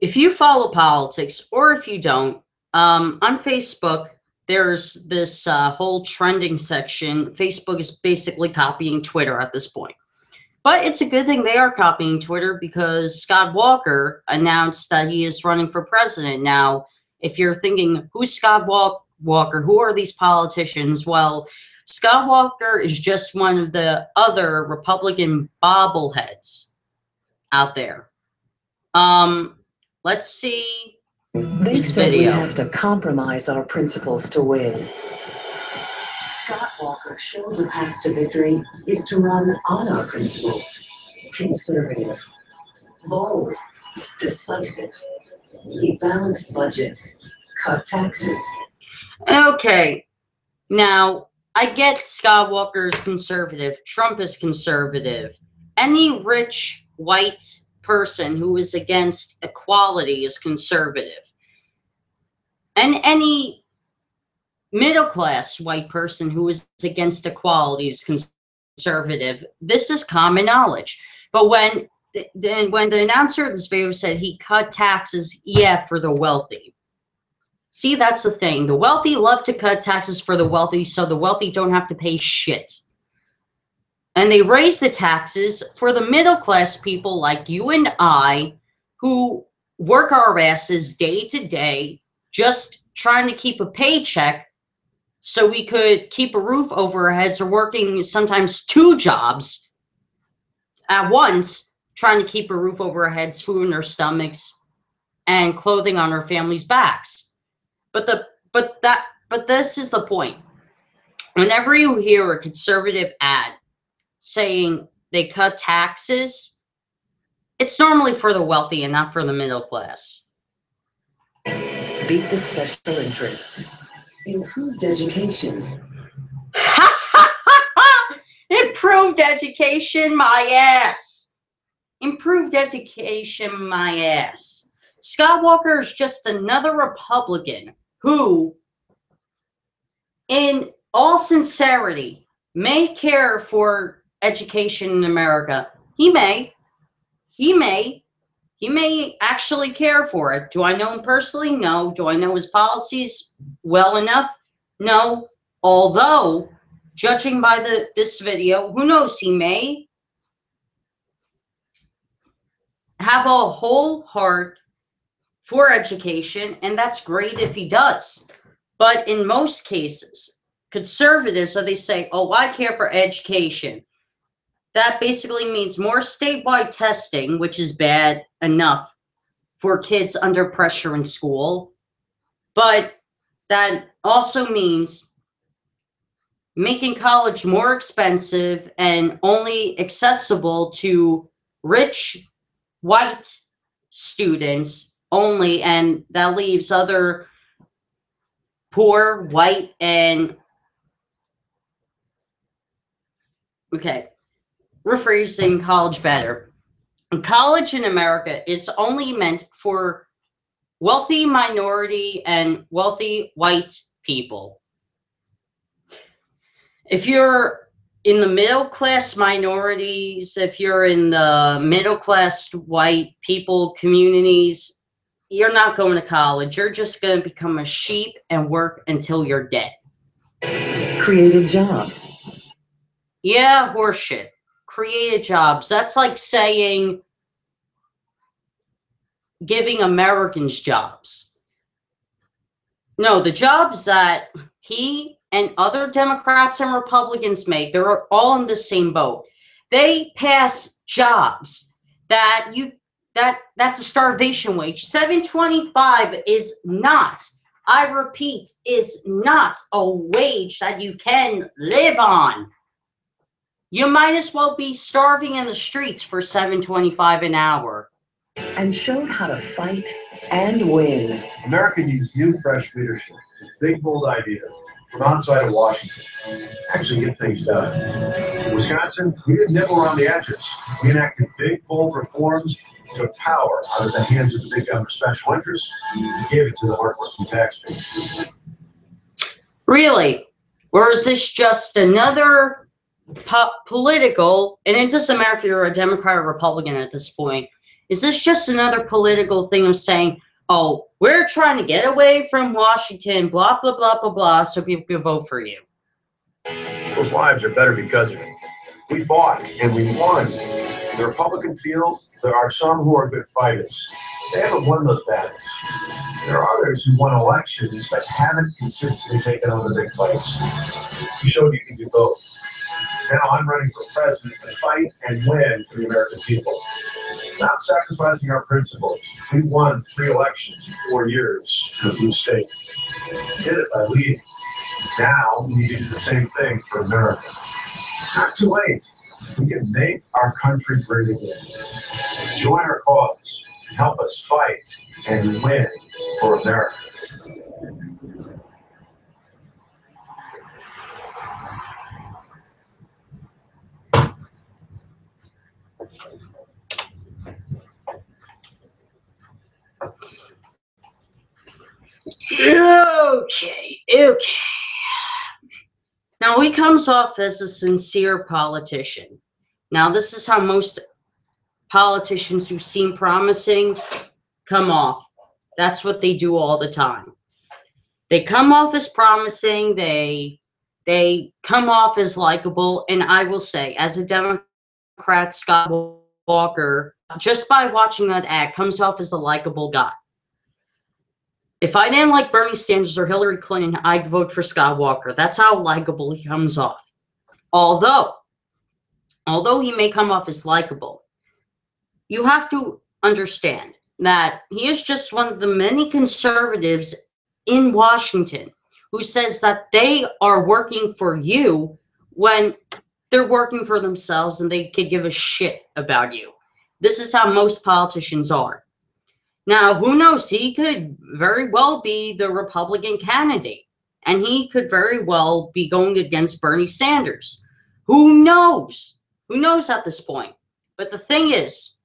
if you follow politics or if you don't, on Facebook, there's this whole trending section. Facebook is basically copying Twitter at this point. But it's a good thing they are copying Twitter because Scott Walker announced that he is running for president. Now, if you're thinking, who's Scott Walker? Who are these politicians? Well, Scott Walker is just one of the other Republican bobbleheads out there. Let's see They his said we video. have to compromise our principles to win. Scott Walker showed the path to victory is to run on our principles. Conservative, bold, decisive, keep balanced budgets, cut taxes. Okay, now I get Scott Walker is conservative, Trump is conservative. Any rich white person who is against equality is conservative. And any middle class white person who is against equality is conservative. This is common knowledge. But when the announcer of this video said he cut taxes, yeah, for the wealthy. See, that's the thing. The wealthy love to cut taxes for the wealthy, so the wealthy don't have to pay shit. And they raise the taxes for the middle class people like you and I, who work our asses day to day, just trying to keep a paycheck so we could keep a roof over our heads, or working sometimes 2 jobs at once, trying to keep a roof over our heads, food in our stomachs, and clothing on our families' backs. But this is the point. Whenever you hear a conservative ad saying they cut taxes, it's normally for the wealthy and not for the middle class. Beat the special interests. Improved education. Improved education, my ass. Improved education, my ass. Scott Walker is just another Republican who, in all sincerity, may care for education in America. He may actually care for it. Do I know him personally? No. Do I know his policies well enough? No. Although, judging by this video, who knows, he may have a whole heart for education, and that's great if he does. But in most cases, conservatives, so they say, oh, I care for education. That basically means more statewide testing, which is bad enough for kids under pressure in school. But that also means making college more expensive and only accessible to rich white students only, and that leaves other poor white and rephrasing college better. College in America is only meant for wealthy minority and wealthy white people. If you're in the middle class minorities, if you're in the middle class white people communities, you're not going to college. You're just going to become a sheep and work until you're dead. Created jobs. Yeah, horseshit. Created jobs. That's like saying giving Americans jobs. No, the jobs that he and other Democrats and Republicans make, they're all in the same boat. They pass jobs that's a starvation wage. $7.25 is not, I repeat, is not a wage that you can live on. You might as well be starving in the streets for $7.25 an hour. And showed how to fight and win. America needs new, fresh leadership, big, bold ideas from outside of Washington. Actually get things done. In Wisconsin, we didn't nibble around the edges. We enacted big, bold reforms, took power out of the hands of the big government special interests, and gave it to the hardworking taxpayers. Really? Or is this just another political, and it doesn't matter if you're a Democrat or Republican at this point, Is this just another political thing of saying, oh, we're trying to get away from Washington, blah, blah, blah, blah, blah, so people can vote for you? Those lives are better because of it. We fought and we won. The Republican field, there are some who are good fighters. They haven't won those battles. There are others who won elections but haven't consistently taken on the big fights. You showed you can do both. Now I'm running for president to fight and win for the American people. Not sacrificing our principles. We won 3 elections in 4 years in a blue state. We did it by leading. Now we need to do the same thing for America. It's not too late. We can make our country great again. Join our cause. Help us fight and win for America. Okay. Now, he comes off as a sincere politician. Now, this is how most politicians who seem promising come off. That's what they do all the time. They come off as promising. They come off as likable. And I will say, as a Democrat, Scott Walker, just by watching that ad, comes off as a likable guy. If I didn't like Bernie Sanders or Hillary Clinton, I'd vote for Scott Walker. That's how likable he comes off. Although he may come off as likable, you have to understand that he is just one of the many conservatives in Washington who says that they are working for you when they're working for themselves and they could give a shit about you. This is how most politicians are. Now, who knows? He could very well be the Republican candidate, and he could very well be going against Bernie Sanders. Who knows? Who knows at this point? But the thing is,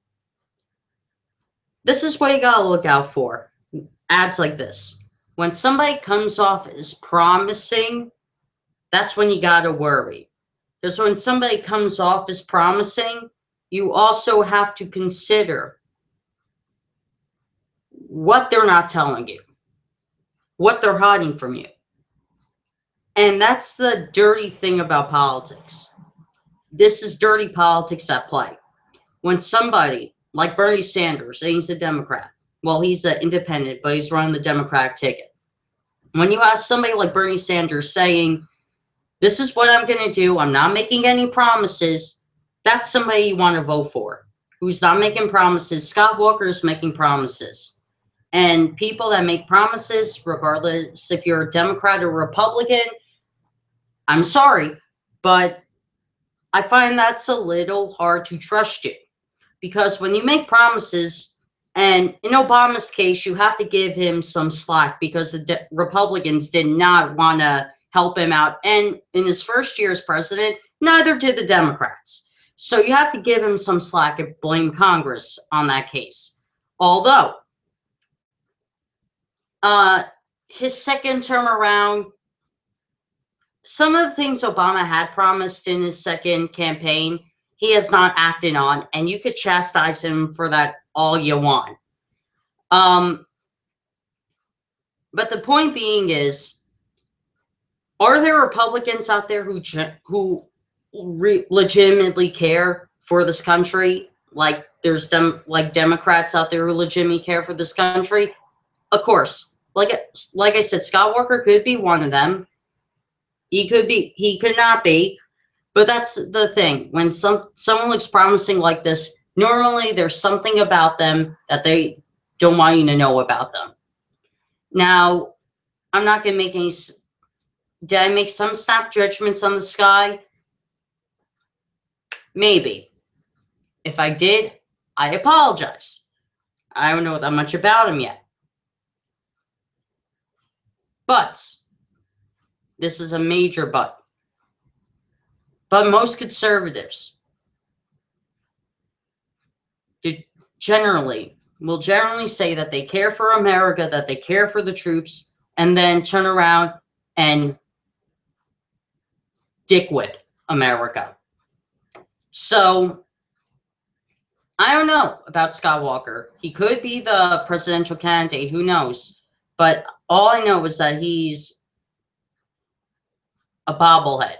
this is what you gotta look out for. Ads like this. When somebody comes off as promising, that's when you gotta worry. Because when somebody comes off as promising, you also have to consider what they're not telling you, what they're hiding from you. And that's the dirty thing about politics. This is dirty politics at play. When somebody like Bernie Sanders, and he's a Democrat, well, he's an independent, but he's running the Democratic ticket. When you have somebody like Bernie Sanders saying, this is what I'm going to do, I'm not making any promises, that's somebody you want to vote for. Who's not making promises. Scott Walker is making promises. And people that make promises, regardless if you're a Democrat or Republican, I'm sorry, but I find that's a little hard to trust you. Because when you make promises, and in Obama's case, you have to give him some slack because the Republicans did not want to help him out. And in his first year as president, neither did the Democrats. So you have to give him some slack and blame Congress on that case. Although, his second term around, some of the things Obama had promised in his second campaign, he has not acted on, and you could chastise him for that all you want. But the point being is, are there Republicans out there who legitimately care for this country? Like there's Democrats out there who legitimately care for this country? Of course. Like I said, Scott Walker could be one of them. He could not be. But that's the thing. When someone looks promising like this, normally there's something about them that they don't want you to know about them. Now, I'm not going to make any... Did I make some snap judgments on this guy? Maybe. If I did, I apologize. I don't know that much about him yet. But, this is a major but. But most conservatives will generally say that they care for America, that they care for the troops, and then turn around and dickwit America. So, I don't know about Scott Walker. He could be the presidential candidate. Who knows? But all I know is that he's a bobblehead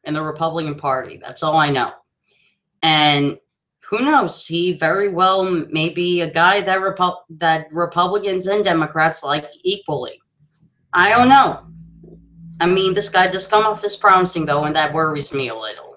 in the Republican Party. That's all I know. And who knows? He very well may be a guy that that Republicans and Democrats like equally. I don't know. I mean, this guy does come off as promising, though, and that worries me a little.